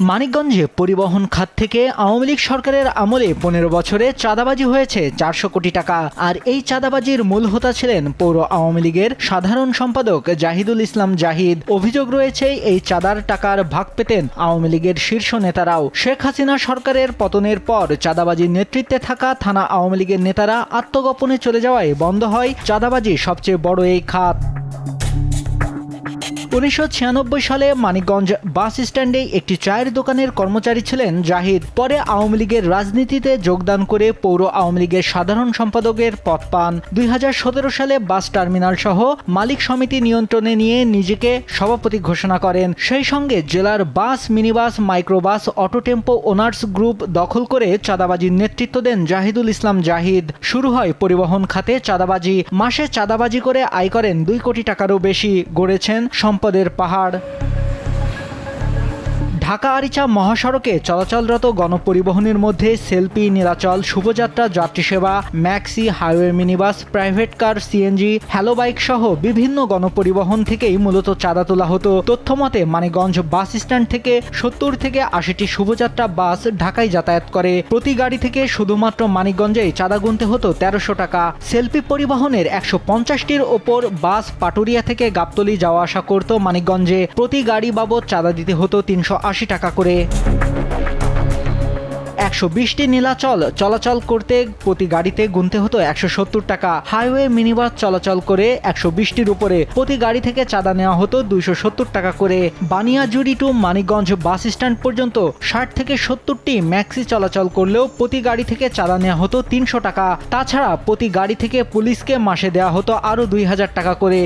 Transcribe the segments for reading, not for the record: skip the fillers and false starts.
মানিকগঞ্জে পরিবহন খাত থেকে আওয়ামী লীগ সরকারের আমলে 15 বছরে চাঁদাবাজি হয়েছে 400 কোটি টাকা। আর এই চাঁদাবাজির মূল হোতা ছিলেন পৌর আওয়ামী লীগের সাধারণ সম্পাদক জাহিদুল ইসলাম জাহিদ। অভিযোগ রয়েছে এই চাঁদার টাকার ভাগ পেতেন আওয়ামী লীগের শীর্ষ নেতারাও। শেখ হাসিনা সরকারের পতনের পর চাঁদাবাজির নেতৃত্বে থাকা থানা আওয়ামী লীগের নেতারা আত্মগোপনে চলে যাওয়ায় বন্ধ হয় চাঁদাবাজি সবচেয়ে বড় এই খাত। 1996 সালে মানিকগঞ্জ বাস স্ট্যান্ডে একটি চায়ের দোকানের কর্মচারী ছিলেন জাহিদ। পরে আওয়ামী লীগের রাজনীতিতে যোগদান করে পৌর আওয়ামী লীগের সাধারণ সম্পাদকের পদ পান। 2017 সালে বাস টার্মিনাল সহ মালিক সমিতি নিয়ন্ত্রণে নিয়ে নিজেকে সভাপতি ঘোষণা করেন। সেই সঙ্গে জেলার bus, minibus, microbus, auto tempo owners group দখল করে চাঁদাবাজির নেতৃত্ব দেন জাহিদুল ইসলাম জাহিদ। শুরু হয় পরিবহন খাতে চাঁদাবাজি। মাসে চাঁদাবাজি করে আয় করেন 2 কোটি টাকারও বেশি। গড়েছেন সম্পদের পাহাড়। ঢাকা আরিচা মহাসড়কে চলাচলরত গণপরিবহনের মধ্যে সেলফি, নীলাচল, শুভযাত্রা, যাত্রী সেবা, maxi, highway minibus, private car, CNG, hello bike সহ বিভিন্ন গণপরিবহন থেকেই মূলত চাঁদা তোলা হতো। তথ্যমতে মানিকগঞ্জ বাস স্ট্যান্ড থেকে 70 থেকে 80টি শুভযাত্রা বাস ঢাকায় যাতায়াত করে। প্রতি গাড়ি থেকে শুধুমাত্র মানিকগঞ্জেই চাঁদা গুনতে হতো 1300 টাকা। সেলফি পরিবহনের 150টির ওপর বাস পাটুরিয়া থেকে গাবতলী যাওয়া আসা করত মানিকগঞ্জে। প্রতি গাড়ি বাবদ চাঁদা দিতে হতো 380 টাকা করে। 120টি নীলাচল চলাচল করতে প্রতি গাড়িতে গুনতে হতো 170 টাকা। হাইওয়ে মিনিবাস চলাচল করে 120টির উপরে প্রতি গাড়ি থেকে চাঁদা নেওয়া হতো 270 টাকা করে। Baniajuri to Manikganj bus stand পর্যন্ত 60 থেকে 70টি ম্যাক্সি চলাচল করলেও প্রতি গাড়ি থেকে চাঁদা নেওয়া হতো 300 টাকা। তাছাড়া প্রতি গাড়ি থেকে পুলিশকে মাসে দেওয়া হতো আরও 2000 টাকা করে।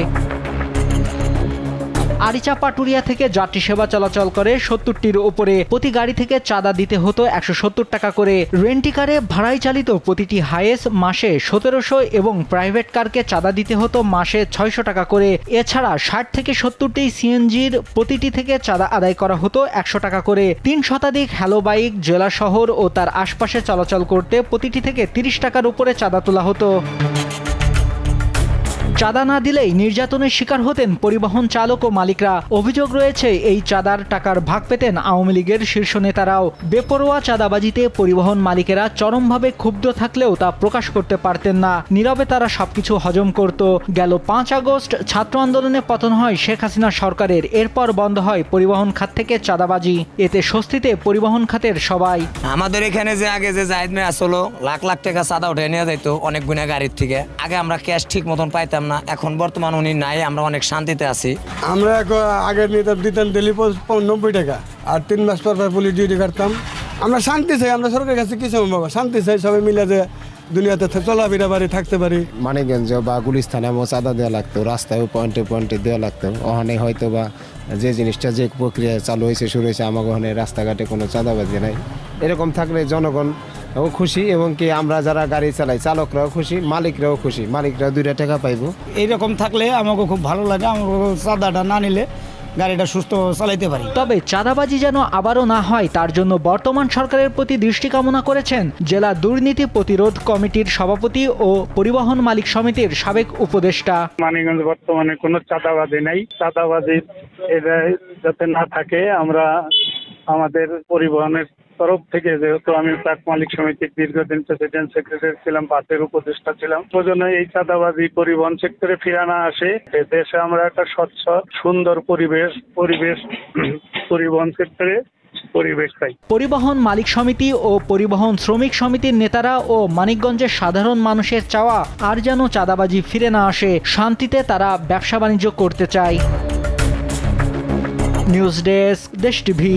আরিচা পাটুরিয়া থেকে যাত্রী সেবা চলাচল করে 70টির উপরে প্রতি গাড়ি থেকে চাঁদা দিতে হতো 170 টাকা করে। রেন্টিকারে ভাড়ায় চালিত প্রতিটি হাইয়েস্ট মাসে 1700 এবং প্রাইভেট কারকে চাঁদা দিতে হতো মাসে 600 টাকা করে। এছাড়া 60 থেকে 70টি সিএনজির প্রতিটি থেকে চাঁদা আদায় করা হতো 100 টাকা করে। 3 শতাধিক হ্যালো বাইক জেলা শহর ও তার আশপাশে চলাচল করতে প্রতিটি থেকে 30 টাকার উপরে চাঁদা তোলা হতো। চাঁদা না দিলেই নির্যাতনের শিকার হতেন পরিবহন চালক ও মালিকরা। অভিযোগ রয়েছে এই চাঁদার টাকার ভাগ পেতেন আওয়ামী লীগের শীর্ষ নেতারাও। বেপরোয়া চাঁদাবাজিতে পরিবহন মালিকেরা চরমভাবে ক্ষুব্ধ থাকলেও তা প্রকাশ করতে পারতেন না। নীরবে তারা সবকিছু হজম করত। গেল 5 আগস্ট ছাত্র আন্দোলনে পতন হয় শেখ হাসিনা সরকারের। এরপর বন্ধ হয় পরিবহন খাত থেকে চাঁদাবাজি। এতে স্বস্তিতে পরিবহন খাতের সবাই। আমাদের এখানে যে আগে যে জাহিদ মিয়া আসলো লাখ লাখ টাকা চাঁদা উঠে নিয়ে যাইতো অনেক গুণা গাড়ির থেকে। আগে আমরা ক্যাশ ঠিক মতন পাইতাম না, এখন বর্তমান উনি নাই, আমরা অনেক শান্তিতে আছি। আমরা আগে দিতাম ডেলি 90 টাকা আর 3 মাস পর পুলিশ ডিউটি করতাম। আমরা শান্তি চাই, আমরা সরকারের কাছে কিছু বাবা শান্তি চাই, সবাই মিলে যে দুনিয়াতে চলাফেরা পারি, থাকতে পারি। মানিকগঞ্জ বা গুলিস্থানে চাঁদা দেওয়া লাগতো, রাস্তায় পয়েন্টে পয়েন্টে দেওয়া লাগতো। ওখানে হয়তো বা যে জিনিসটা যে প্রক্রিয়া চালু হয়েছে শুরু হয়েছে, আমাকে ওখানে রাস্তাঘাটে কোনো চাঁদাবাজি নাই। এরকম থাকলে জনগণ ও খুশি এবং কি আমরা যারা গাড়ি চালাই চালকরাও খুশি, মালিকরাও খুশি, মালিকরাও 2 টাকা পাইব। এইরকম থাকলে আমাকে খুব ভালো লাগে। আমাকে চাঁদাটা না নিলে গাড়িটা সুস্থ চালাইতে পারি। তবে চাঁদাবাজি যেন আবারও না হয় তার জন্য বর্তমান সরকারের প্রতি দৃষ্টি কামনা করেছেন জেলা দুর্নীতি প্রতিরোধ কমিটির সভাপতি ও পরিবহন মালিক সমিতির সাবেক উপদেষ্টা। মানিকগঞ্জ বর্তমানে কোনো চাঁদাবাজি নাই। চাঁদাবাজি এটা যাতে না থাকে আমরা আমাদের পরিবহনের তরফ থেকে, যেহেতু আমি প্রাক মালিক সমিতির দীর্ঘদিন প্রেসিডেন্ট সেক্রেটারি ছিলাম, বাসের উপদেষ্টা ছিলাম, প্রয়োজনে এই চাঁদাবাজি পরিবহন সেক্টরে ফিরে না আসে। দেশে আমরা একটা স্বচ্ছ সুন্দর পরিবেশ পরিবহন সেক্টরে পরিবেশ চাই। পরিবহন মালিক সমিতি ও পরিবহন শ্রমিক সমিতির নেতারা ও মানিকগঞ্জের সাধারণ মানুষের চাওয়া আর যেন চাঁদাবাজি ফিরে না আসে। শান্তিতে তারা ব্যবসা বাণিজ্য করতে চায়। নিউজ ডেস্ক, দেশ টিভি।